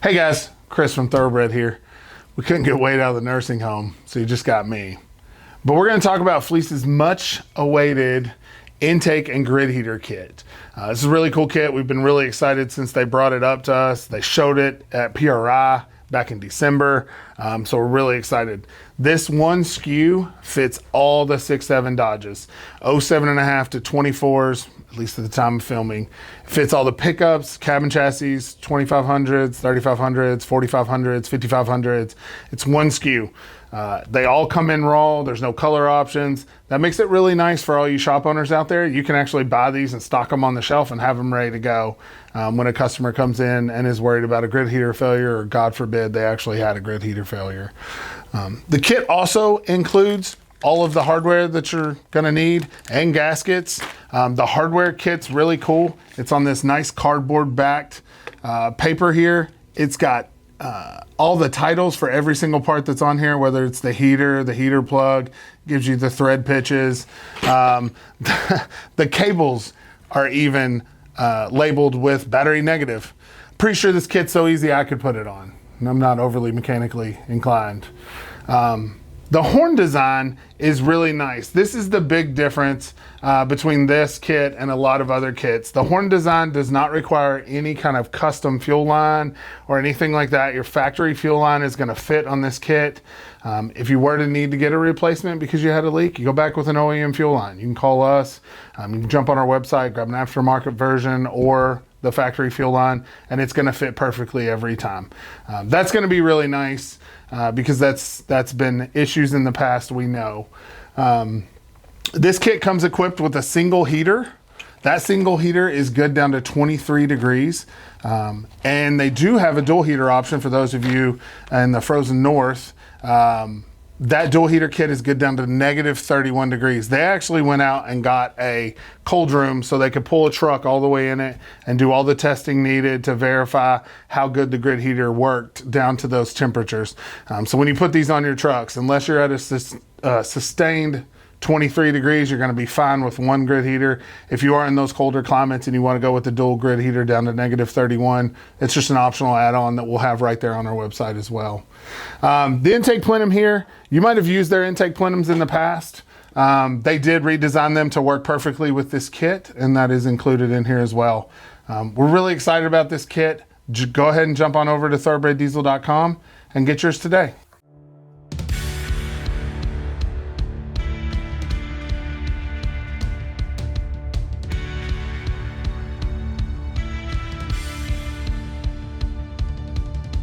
Hey guys, Chris from Thoroughbred here. We couldn't get Wade out of the nursing home, so you just got me. But we're going to talk about Fleece's much awaited intake and grid heater kit. This is a really cool kit. We've been really excited since they brought it up to us. They showed it at PRI back in December, so we're really excited. This one SKU fits all the 6.7 Dodges, 07.5 to 24s, at least at the time of filming. It fits all the pickups, cabin chassis, 2500s, 3500s, 4500s, 5500s. It's one SKU. They all come in raw. There's no color options. That makes it really nice for all you shop owners out there. You can actually buy these and stock them on the shelf and have them ready to go when a customer comes in and is worried about a grid heater failure, or God forbid they actually had a grid heater failure. The kit also includes all of the hardware that you're gonna need and gaskets. The hardware kit's really cool. It's on this nice cardboard backed paper here. It's got all the titles for every single part that's on here, whether it's the heater plug, gives you the thread pitches. The cables are even labeled with battery negative. Pretty sure this kit's so easy I could put it on, and I'm not overly mechanically inclined. The horn design is really nice. This is the big difference between this kit and a lot of other kits. The horn design does not require any kind of custom fuel line or anything like that. Your factory fuel line is gonna fit on this kit. If you were to need to get a replacement because you had a leak, you go back with an OEM fuel line. You can call us, you can jump on our website, grab an aftermarket version or the factory fuel line, and it's gonna fit perfectly every time. That's gonna be really nice because that's been issues in the past, we know. This kit comes equipped with a single heater. That single heater is good down to 23 degrees. And they do have a dual heater option for those of you in the frozen north. That dual heater kit is good down to negative 31 degrees. They actually went out and got a cold room so they could pull a truck all the way in it and do all the testing needed to verify how good the grid heater worked down to those temperatures. So when you put these on your trucks, unless you're at a sustained 23 degrees, you're going to be fine with one grid heater. If you are in those colder climates and you want to go with the dual grid heater down to negative 31, it's just an optional add-on that we'll have right there on our website as well. The intake plenum here, you might have used their intake plenums in the past. They did redesign them to work perfectly with this kit, and that is included in here as well. We're really excited about this kit. Go ahead and jump on over to thoroughbreddiesel.com and get yours today.